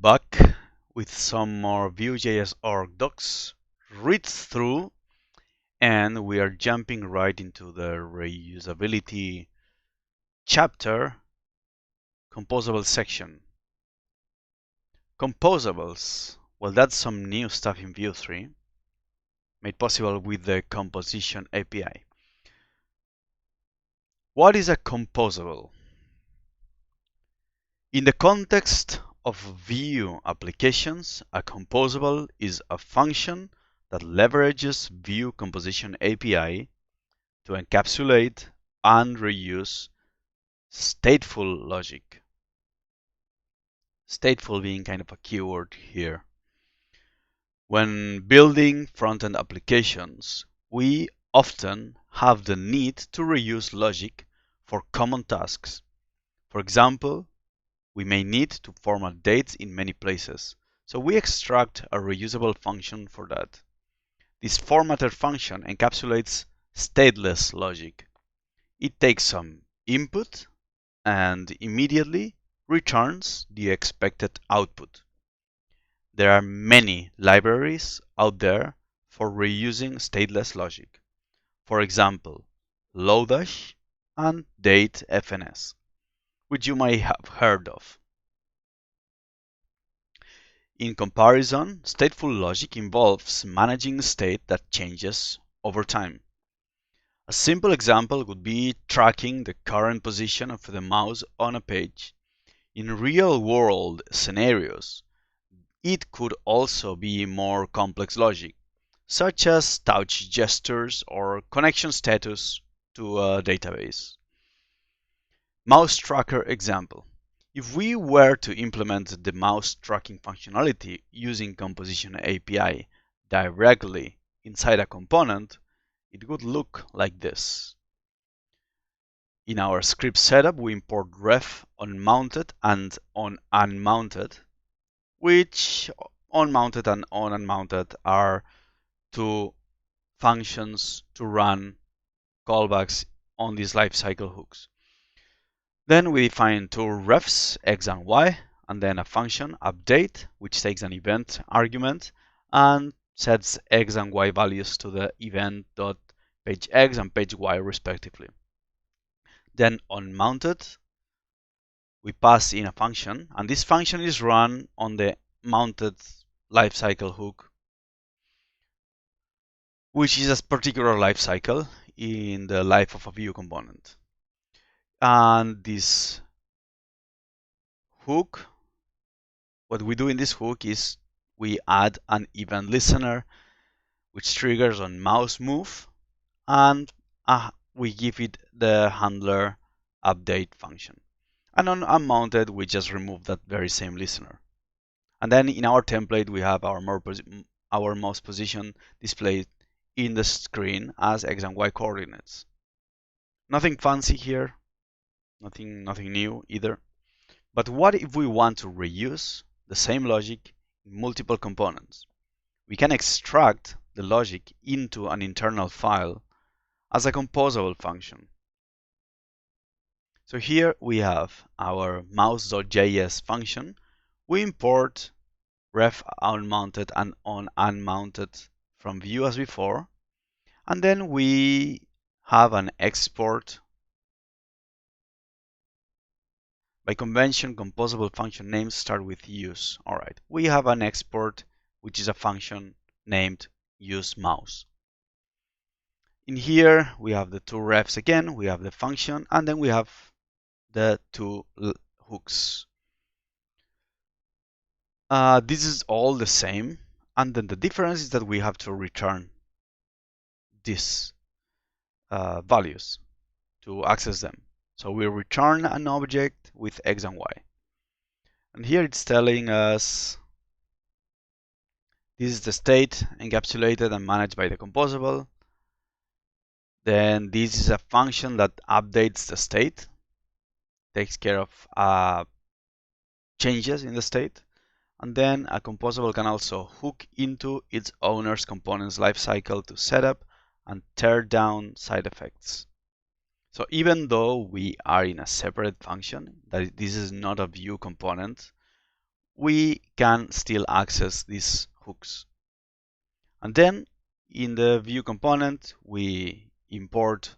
back with some more Vue.js org docs, read through, and we are jumping right into the reusability chapter, composable section. Composables, well, that's some new stuff in Vue 3, made possible with the composition API. What is a composable? In the context of Vue applications, a composable is a function that leverages Vue Composition API to encapsulate and reuse stateful logic. Stateful being kind of a keyword here. When building front-end applications, we often have the need to reuse logic for common tasks. For example, we may need to format dates in many places, so we extract a reusable function for that. This formatter function encapsulates stateless logic. It takes some input and immediately returns the expected output. There are many libraries out there for reusing stateless logic. For example, Lodash and DateFNS, which you may have heard of. In comparison, stateful logic involves managing state that changes over time. A simple example would be tracking the current position of the mouse on a page. In real-world scenarios, it could also be more complex logic, such as touch gestures or connection status to a database. Mouse tracker example. If we were to implement the mouse tracking functionality using Composition API directly inside a component, it would look like this. In our script setup, we import ref on mounted and on unmounted, which on mounted and on unmounted are two functions to run callbacks on these lifecycle hooks. Then we define two refs, x and y, and then a function update, which takes an event argument and sets x and y values to the event.pageX and pagey respectively. Then on mounted, we pass in a function, and this function is run on the mounted lifecycle hook, which is a particular lifecycle in the life of a Vue component. And this hook, what we do in this hook is we add an event listener, which triggers on mouse move, and we give it the handler update function. And on unmounted, we just remove that very same listener. And then in our template, we have our mouse position displayed in the screen as x and y coordinates. Nothing fancy here, nothing new either. But what if we want to reuse the same logic in multiple components? We can extract the logic into an internal file as a composable function. So here we have our mouse.js function. We import ref unmounted and on unmounted from Vue as before, and then we have an export. By convention, composable function names start with use. All right, we have an export, which is a function named useMouse. In here, we have the two refs again, we have the function, and then we have the two hooks. This is all the same, and then the difference is that we have to return these values to access them. So we return an object with x and y. And here it's telling us this is the state encapsulated and managed by the composable. Then this is a function that updates the state, takes care of changes in the state. And then a composable can also hook into its owner's components lifecycle to set up and tear down side effects. So even though we are in a separate function, that this is not a Vue component, we can still access these hooks. And then in the view component, we import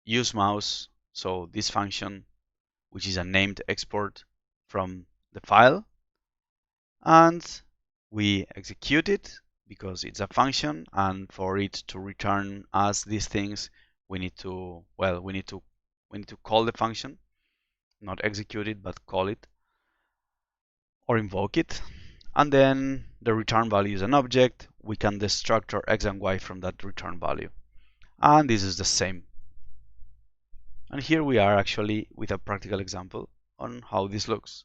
useMouse, so this function, which is a named export from the file, and we execute it because it's a function, and for it to return us these things, we need to call the function, not execute it, but call it or invoke it. And then the return value is an object. We can destructor x and y from that return value. And this is the same. And here we are actually with a practical example on how this looks.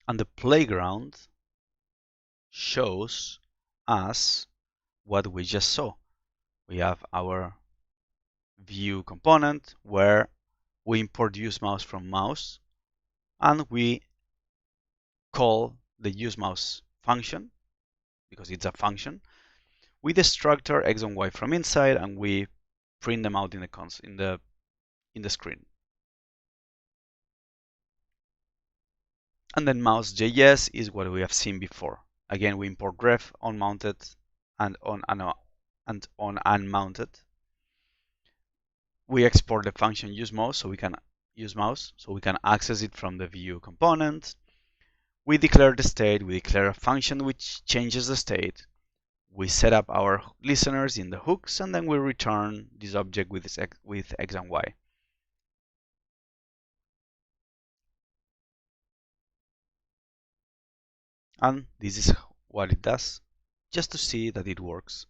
And the playground shows us what we just saw. We have our view component where we import useMouse from mouse, and we call the useMouse function because it's a function. We destructor x and y from inside, and we print them out in the screen. And then mouse.js is what we have seen before. Again, we import ref on mounted and on unmounted. We export the function useMouse so we can access it from the view component. We declare the state. We declare a function which changes the state. We set up our listeners in the hooks, and then we return this object with x and y. And this is what it does, just to see that it works.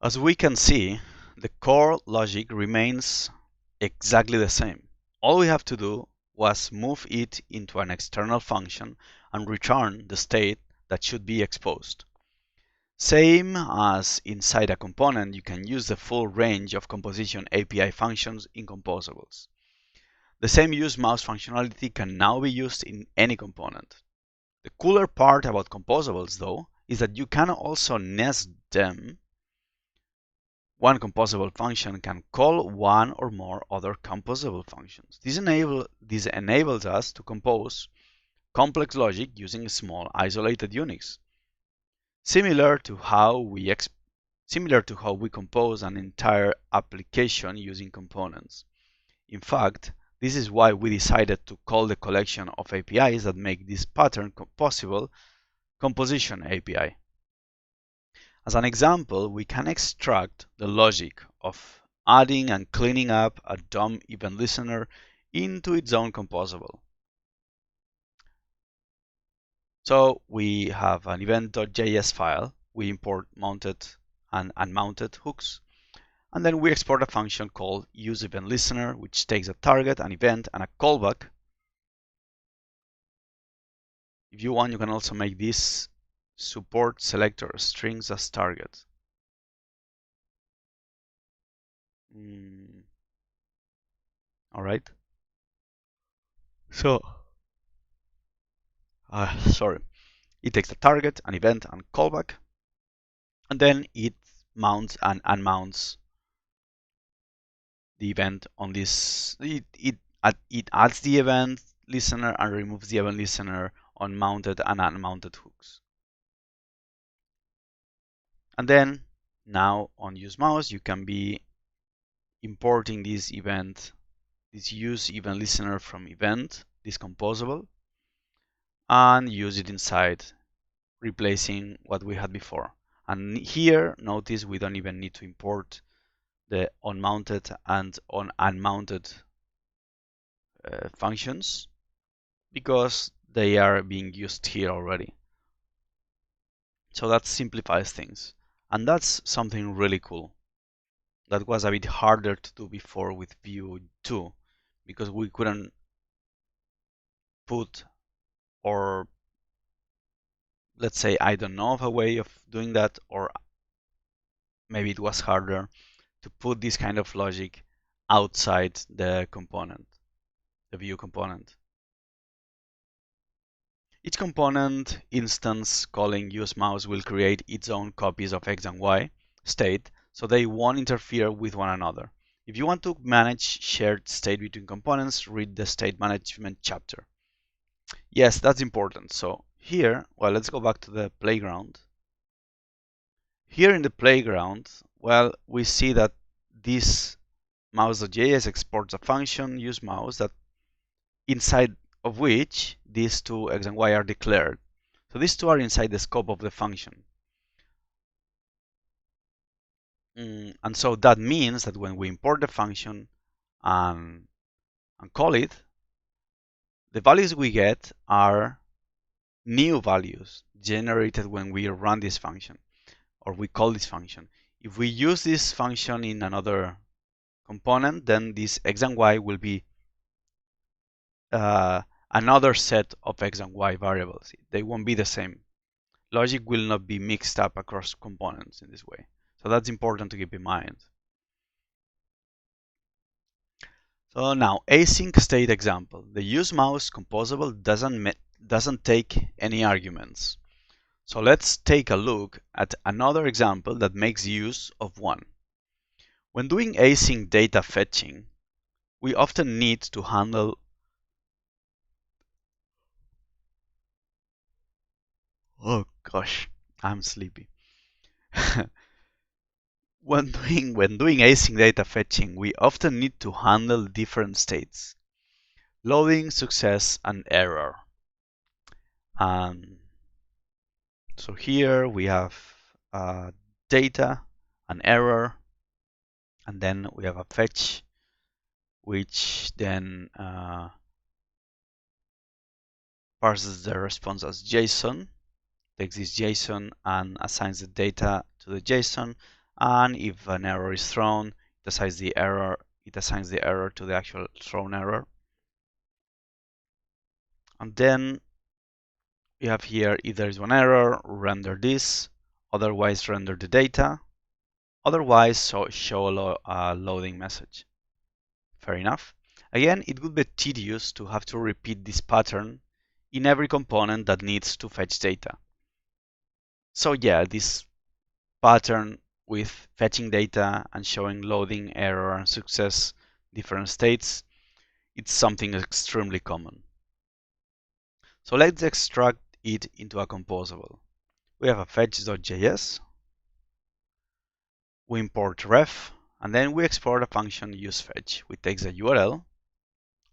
As we can see, the core logic remains exactly the same. All we have to do was move it into an external function and return the state that should be exposed. Same as inside a component, you can use the full range of composition API functions in Composables. The same useMouse functionality can now be used in any component. The cooler part about Composables, though, is that you can also nest them. One composable function can call one or more other composable functions. This enables us to compose complex logic using small isolated units. Similar to how we compose an entire application using components. In fact, this is why we decided to call the collection of APIs that make this pattern possible Composition API. As an example, we can extract the logic of adding and cleaning up a DOM event listener into its own composable. So we have an event.js file. We import mounted and unmounted hooks. And then we export a function called useEventListener, which takes a target, an event, and a callback. If you want, you can also make this support selector strings as target. All right. So, sorry. It takes a target, an event, and callback, and then it mounts and unmounts the event on this. It adds the event listener and removes the event listener on mounted and unmounted hooks. And then now on useMouse, you can be importing this use event listener from event, this composable, and use it inside, replacing what we had before. And here, notice we don't even need to import the onMounted and unmounted functions because they are being used here already. So that simplifies things. And that's something really cool. That was a bit harder to do before with Vue 2 because we couldn't put, or let's say I don't know of a way of doing that, or maybe it was harder to put this kind of logic outside the component, the Vue component. Each component instance calling useMouse will create its own copies of x and y state, so they won't interfere with one another. If you want to manage shared state between components, read the state management chapter. Yes, that's important. So here, well, let's go back to the playground. Here in the playground, well, we see that this mouse.js exports a function useMouse that inside of which these two x and y are declared. So these two are inside the scope of the function. And so that means that when we import the function and call it, the values we get are new values generated when we run this function or we call this function. If we use this function in another component, then this x and y will be another set of x and y variables. They won't be the same. Logic will not be mixed up across components in this way. So that's important to keep in mind. So now, async state example. The useMouse composable doesn't take any arguments. So let's take a look at another example that makes use of one. When doing async data fetching, we often need to handle oh gosh, I'm sleepy. When doing async data fetching, we often need to handle different states: loading, success, and error. So here we have data, an error, and then we have a fetch, which then parses the response as JSON, takes this JSON and assigns the data to the JSON, and if an error is thrown, it assigns the error to the actual thrown error. And then we have here, if there is one error, render this, otherwise render the data, otherwise show a loading message. Fair enough. Again, it would be tedious to have to repeat this pattern in every component that needs to fetch data. So yeah, this pattern with fetching data and showing loading, error, and success different states, it's something extremely common. So let's extract it into a composable. We have a fetch.js, we import ref, and then we export a function useFetch, which takes a URL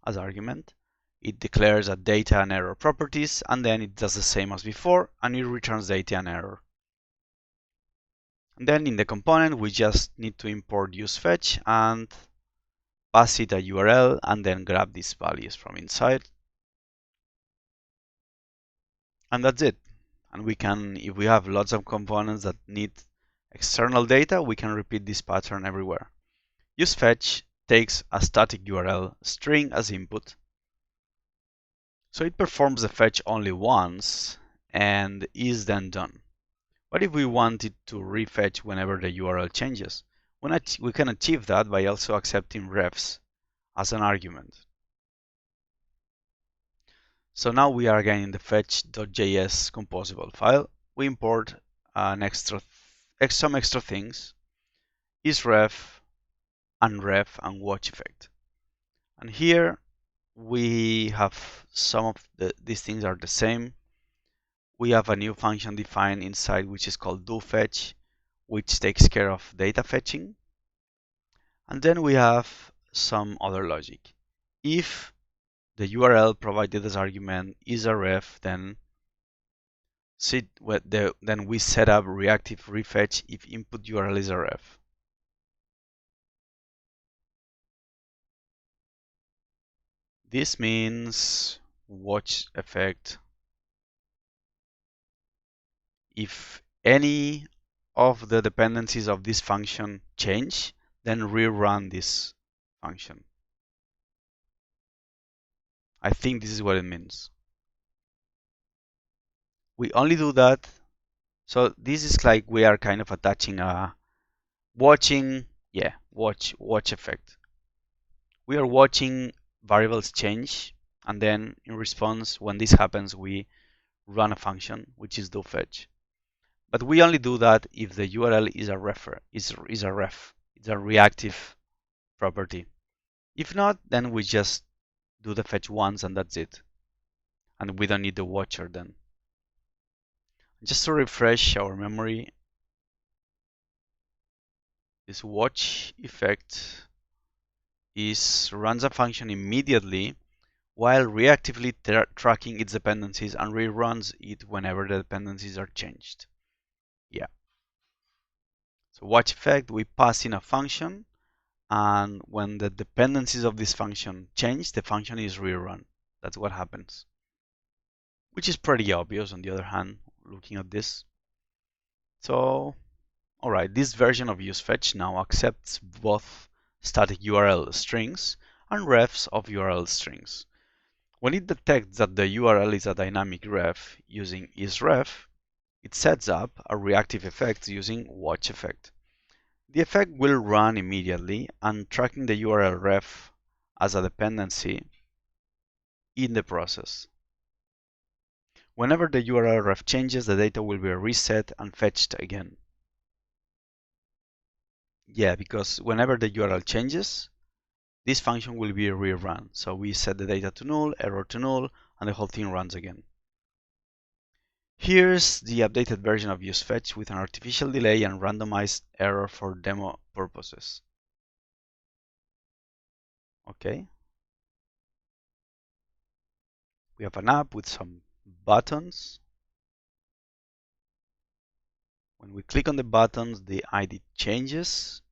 as argument. It declares a data and error properties, and then it does the same as before, and it returns data and error. And then in the component, we just need to import useFetch and pass it a URL, and then grab these values from inside. And that's it. And we can, if we have lots of components that need external data, we can repeat this pattern everywhere. UseFetch takes a static URL string as input. So it performs the fetch only once and is then done. What if we wanted to refetch whenever the URL changes? We can achieve that by also accepting refs as an argument. So now we are again in the fetch.js composable file. We import some extra things: isRef, unref, and watch effect. And here we have some of these things are the same. We have a new function defined inside which is called doFetch, which takes care of data fetching. And then we have some other logic. If the URL provided as argument is a ref, then we set up reactive refetch if input URL is a ref. This means watch effect. If any of the dependencies of this function change, then rerun this function. I think this is what it means. We only do that. So this is like we are kind of attaching a watch effect. We are watching variables change, and then in response, when this happens, we run a function which is doFetch. But we only do that if the URL is a ref. It's a reactive property. If not, then we just do the fetch once and that's it. And we don't need the watcher then. Just to refresh our memory, this watch effect runs a function immediately while reactively tracking its dependencies and reruns it whenever the dependencies are changed. Yeah. So watch effect, we pass in a function, and when the dependencies of this function change, the function is rerun. That's what happens. Which is pretty obvious on the other hand, looking at this. So, alright, this version of useFetch now accepts both static URL strings and refs of URL strings. When it detects that the URL is a dynamic ref using isRef, it sets up a reactive effect using watch effect. The effect will run immediately and tracking the URL ref as a dependency in the process. Whenever the URL ref changes, the data will be reset and fetched again. Yeah, because whenever the URL changes, this function will be rerun. So we set the data to null, error to null, and the whole thing runs again. Here's the updated version of useFetch with an artificial delay and randomized error for demo purposes. Okay. We have an app with some buttons. When we click on the buttons, the ID changes.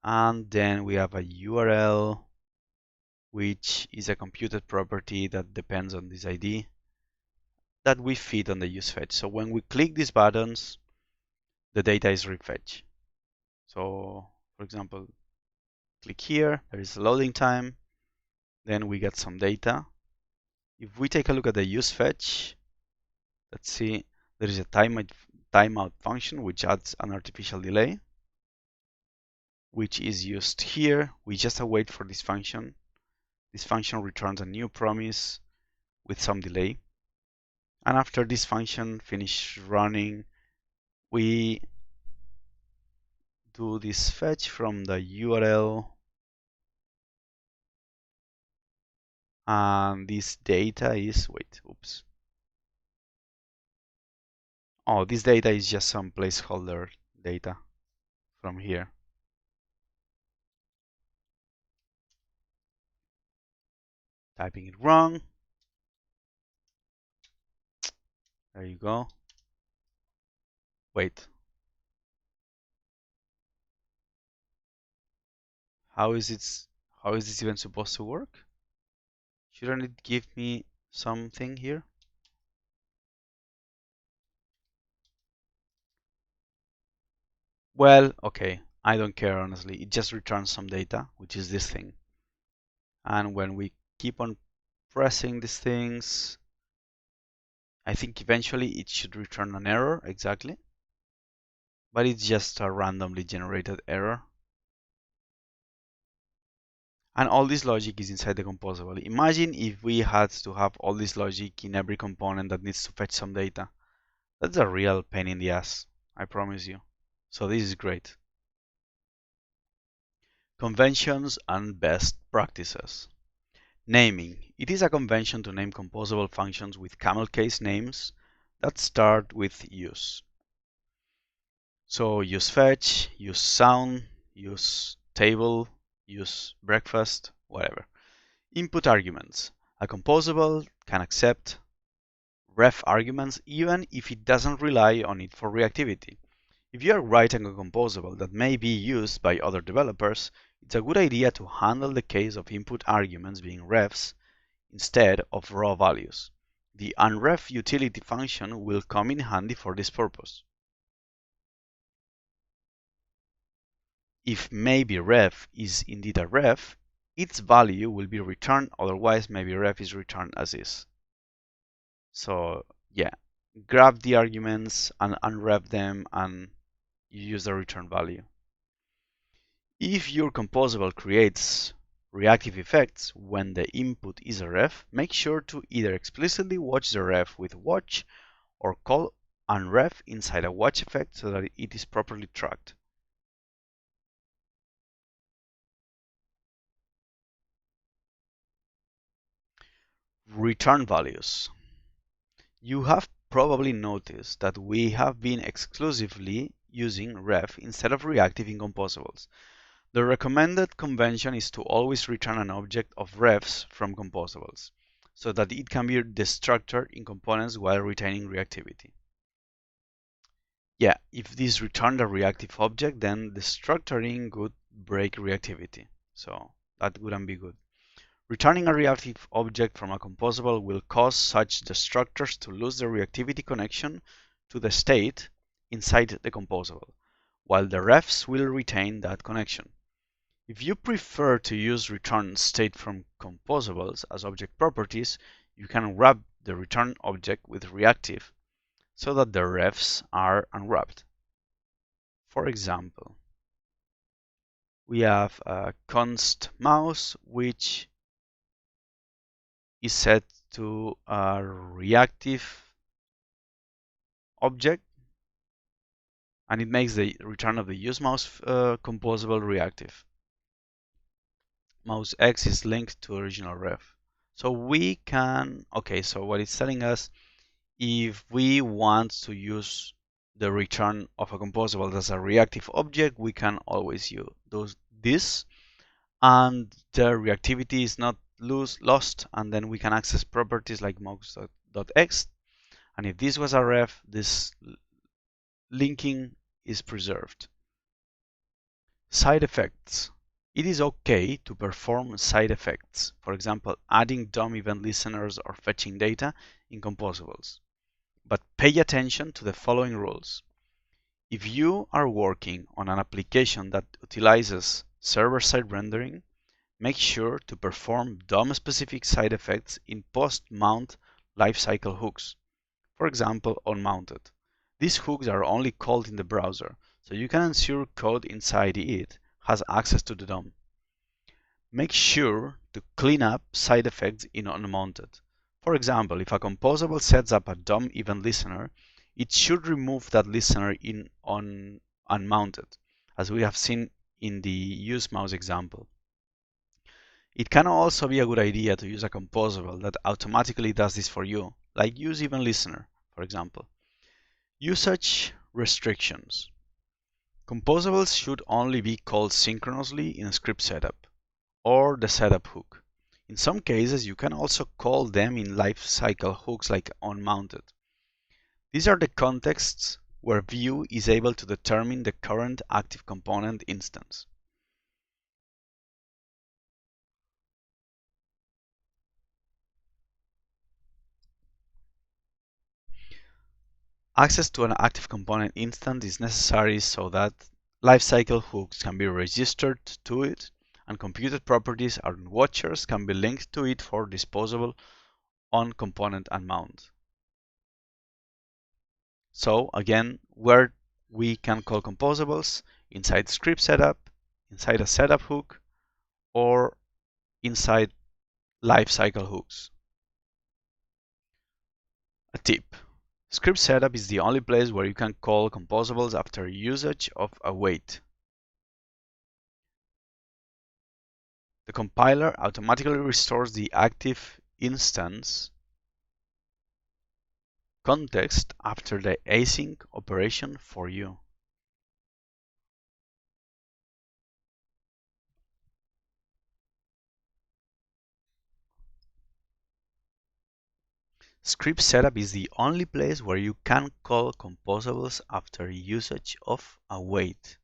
And then we have a URL, which is a computed property that depends on this ID that we feed on the useFetch. So when we click these buttons, the data is refetched. So for example, click here, there is a loading time, then we get some data. If we take a look at the useFetch, let's see, there is a timeout function which adds an artificial delay, which is used here. We just await for this function. This function returns a new promise with some delay. And after this function finishes running, we do this fetch from the URL, and this data is, oh, this data is just some placeholder data from here. Typing it wrong. There you go. Wait. How is this even supposed to work? Shouldn't it give me something here? Well, okay, I don't care honestly. It just returns some data, which is this thing. And when we keep on pressing these things, I think eventually it should return an error, exactly. But it's just a randomly generated error. And all this logic is inside the composable. Imagine if we had to have all this logic in every component that needs to fetch some data. That's a real pain in the ass, I promise you. So this is great. Conventions and best practices. Naming. It is a convention to name composable functions with camel case names that start with use. So use fetch, use sound, use table, use breakfast, whatever. Input arguments. A composable can accept ref arguments even if it doesn't rely on it for reactivity. If you are writing a composable that may be used by other developers, it's a good idea to handle the case of input arguments being refs instead of raw values. The unref utility function will come in handy for this purpose. If maybe ref is indeed a ref, its value will be returned, otherwise maybe ref is returned as is. So yeah, grab the arguments and unwrap them and you use the return value. If your composable creates reactive effects when the input is a ref, make sure to either explicitly watch the ref with watch or call unref inside a watch effect so that it is properly tracked. Return values. You have probably noticed that we have been exclusively using ref instead of reactive in Composables. The recommended convention is to always return an object of refs from Composables, so that it can be destructured in components while retaining reactivity. Yeah, if this returned a reactive object, then destructuring would break reactivity, so that wouldn't be good. Returning a reactive object from a composable will cause such destructors to lose their reactivity connection to the state inside the composable, while the refs will retain that connection. If you prefer to use return state from composables as object properties, you can wrap the return object with reactive so that the refs are unwrapped. For example, we have a const mouse which is set to a reactive object, and it makes the return of the useMouse composable reactive. Mouse X is linked to original ref. So we can, okay, so what it's telling us, if we want to use the return of a composable as a reactive object, we can always use this, and the reactivity is not lost, and then we can access properties like mouse.x, and if this was a ref, this linking is preserved. Side effects. It is okay to perform side effects, for example, adding DOM event listeners or fetching data in Composables. But pay attention to the following rules. If you are working on an application that utilizes server-side rendering, make sure to perform DOM-specific side effects in post-mount lifecycle hooks, for example, onMounted. These hooks are only called in the browser, so you can ensure code inside it has access to the DOM. Make sure to clean up side effects in onMounted. For example, if a composable sets up a DOM event listener, it should remove that listener in on unmounted, as we have seen in the useMouse example. It can also be a good idea to use a composable that automatically does this for you, like useEventListener, for example. Usage restrictions. Composables should only be called synchronously in script setup, or the setup hook. In some cases, you can also call them in lifecycle hooks like onMounted. These are the contexts where Vue is able to determine the current active component instance. Access to an active component instance is necessary so that lifecycle hooks can be registered to it, and computed properties and watchers can be linked to it for disposable on component and mount. So again, where we can call composables inside script setup, inside a setup hook, or inside lifecycle hooks. A tip. Script setup is the only place where you can call composables after usage of await. The compiler automatically restores the active instance context after the async operation for you. Script setup is the only place where you can call composables after usage of await.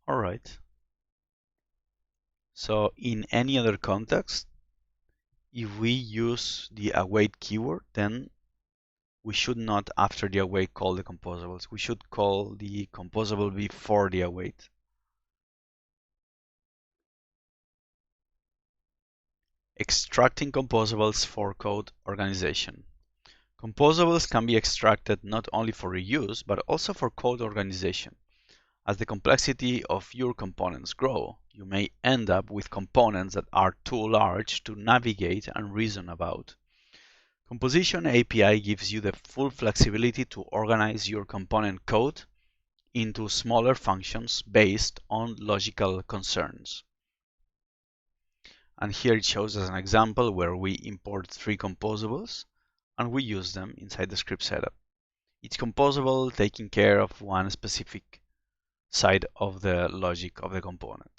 Alright. So in any other context, if we use the await keyword, then we should not after the await call the composables. We should call the composable before the await. Extracting composables for code organization. Composables can be extracted not only for reuse, but also for code organization. As the complexity of your components grow, you may end up with components that are too large to navigate and reason about. Composition API gives you the full flexibility to organize your component code into smaller functions based on logical concerns. And here it shows as an example where we import 3 composables and we use them inside the script setup. Each composable taking care of one specific side of the logic of the component.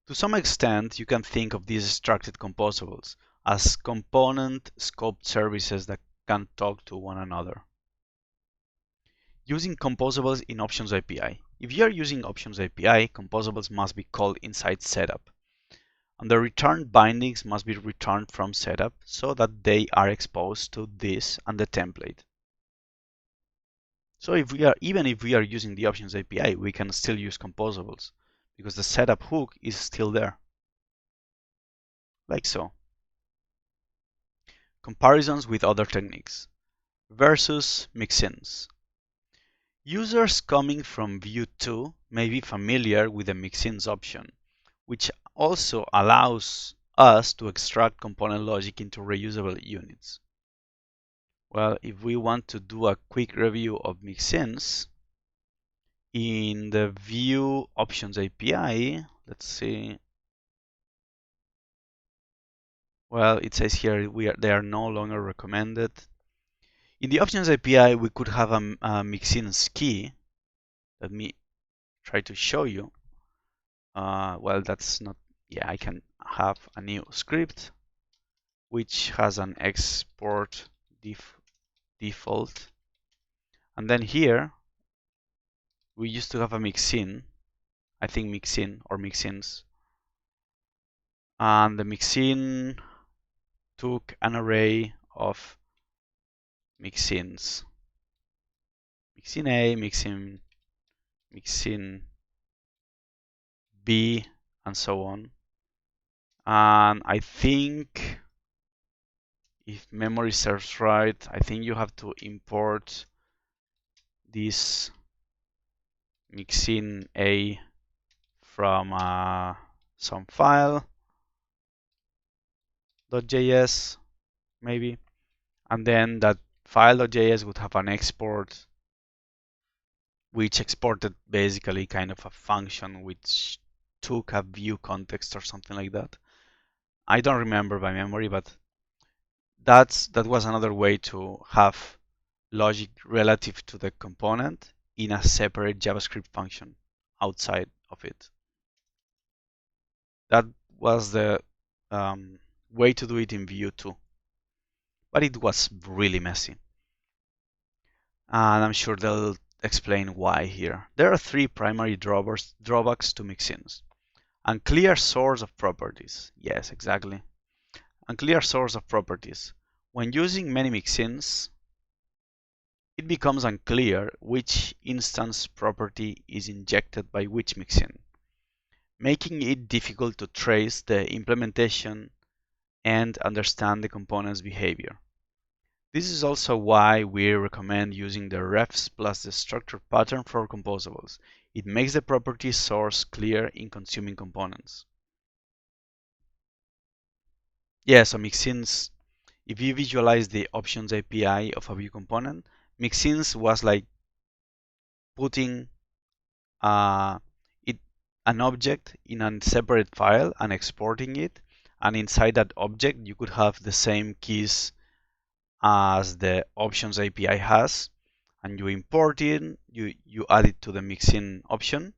To some extent, you can think of these structured composables as component scoped services that can talk to one another. Using composables in Options API. If you are using Options API, composables must be called inside setup. And the returned bindings must be returned from setup so that they are exposed to this and the template. So even if we are using the Options API, we can still use composables because the setup hook is still there. Like so. Comparisons with other techniques versus Mixins. Users coming from View 2 may be familiar with the Mixins option, which also allows us to extract component logic into reusable units. Well, if we want to do a quick review of Mixins, in the View Options API, let's see. Well, it says here they are no longer recommended. In the Options API, we could have a Mixins key. Let me try to show you. Well, that's not. Yeah, I can have a new script which has an export default, and then here we used to have a Mixin. I think Mixin or Mixins, and the Mixin took an array of Mixins. Mixin A, Mixin B, and so on. And I think, if memory serves right, I think you have to import this Mixin A from some file .js maybe, and then that file.js would have an export which exported basically kind of a function which took a view context or something like that. I don't remember by memory, but that was another way to have logic relative to the component in a separate JavaScript function outside of it. That was the way to do it in Vue 2, but it was really messy. And I'm sure they'll explain why here. There are 3 primary drawbacks to Mixins. Unclear source of properties. Yes, exactly. Unclear source of properties. When using many Mixins, it becomes unclear which instance property is injected by which Mixin, making it difficult to trace the implementation and understand the component's behavior. This is also why we recommend using the refs plus the structure pattern for composables. It makes the property source clear in consuming components. Yeah, so Mixins, if you visualize the Options API of a Vue component, Mixins was like putting an object in a separate file and exporting it, and inside that object you could have the same keys as the Options API has, and you import it, you add it to the Mixin option,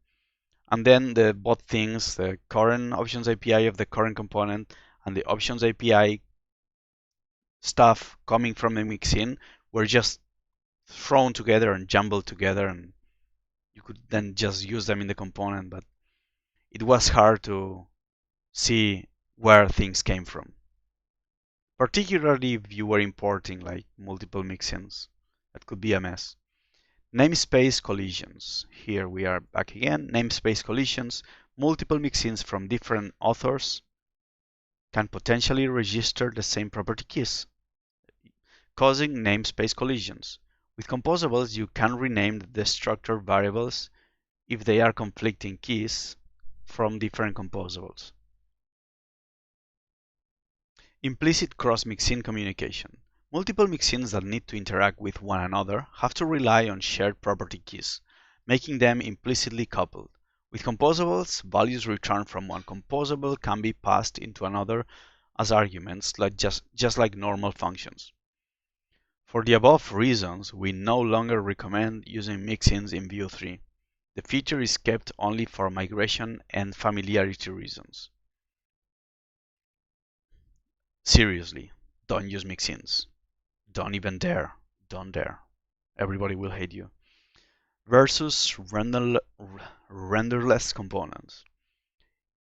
and then both things, the current Options API of the current component and the Options API stuff coming from the Mixin were just thrown together and jumbled together, and you could then just use them in the component, but it was hard to see where things came from. Particularly if you were importing like multiple Mixins, that could be a mess. Namespace collisions. Here we are back again. Namespace collisions. Multiple Mixins from different authors can potentially register the same property keys, causing namespace collisions. With composables, you can rename the destructor variables if they are conflicting keys from different composables. Implicit cross-Mixin communication. Multiple Mixins that need to interact with one another have to rely on shared property keys, making them implicitly coupled. With composables, values returned from one composable can be passed into another as arguments, like just like normal functions. For the above reasons, we no longer recommend using mixins in Vue 3. The feature is kept only for migration and familiarity reasons. Seriously, don't use mixins. Don't even dare. Don't dare. Everybody will hate you. Versus renderless components.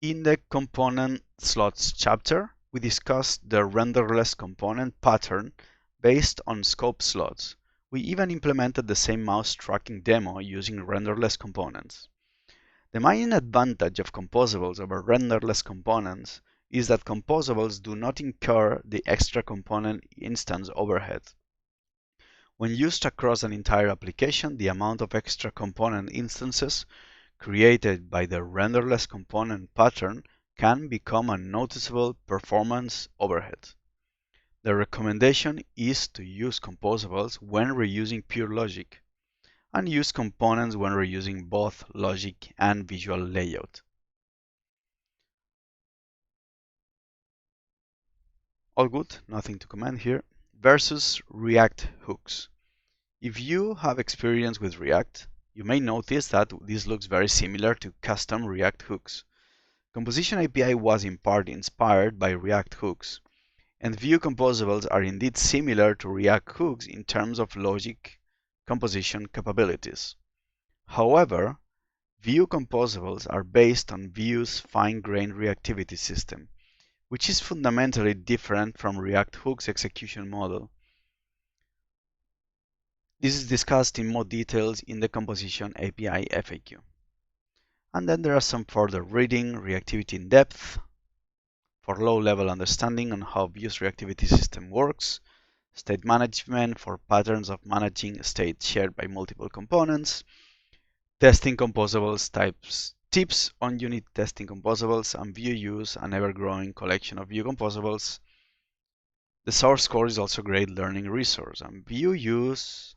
In the component slots chapter, we discussed the renderless component pattern based on scope slots. We even implemented the same mouse tracking demo using renderless components. The main advantage of composables over renderless components is that composables do not incur the extra component instance overhead. When used across an entire application, the amount of extra component instances created by the renderless component pattern can become a noticeable performance overhead. The recommendation is to use composables when reusing pure logic, and use components when reusing both logic and visual layout. All good, nothing to comment here. Versus React hooks. If you have experience with React, you may notice that this looks very similar to custom React hooks. Composition API was in part inspired by React hooks, and Vue composables are indeed similar to React hooks in terms of logic composition capabilities. However, Vue composables are based on Vue's fine-grained reactivity system, which is fundamentally different from React hooks execution model. This is discussed in more details in the Composition API FAQ. And then there are some further reading, reactivity in depth, for low-level understanding on how Vue's reactivity system works, state management for patterns of managing state shared by multiple components, testing composables tips on unit testing composables, and Vue use an ever-growing collection of Vue composables. The source code is also a great learning resource, and Vue use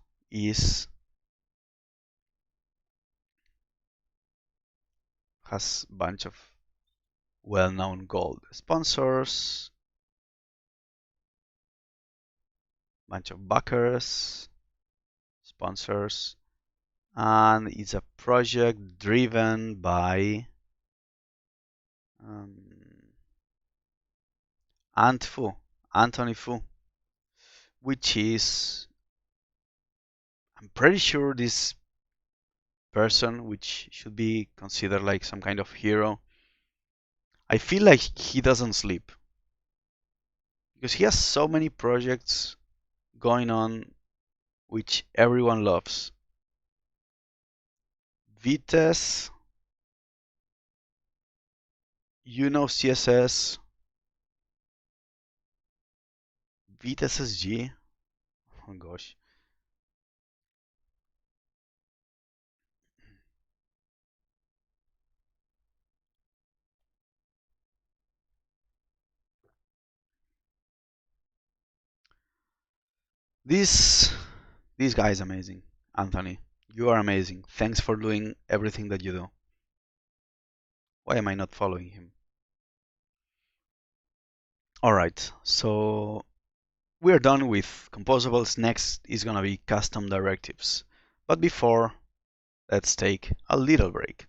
has a bunch of well-known gold sponsors, bunch of backers, sponsors, and it's a project driven by Anthony Fu, which is, I'm pretty sure this person, which should be considered like some kind of hero, I feel like he doesn't sleep because he has so many projects going on which everyone loves. Vitess, CSS, Vitess SG, oh gosh. This guy is amazing. Anthony, you are amazing. Thanks for doing everything that you do. Why am I not following him? All right, so we're done with composables. Next is gonna be custom directives. But before, let's take a little break.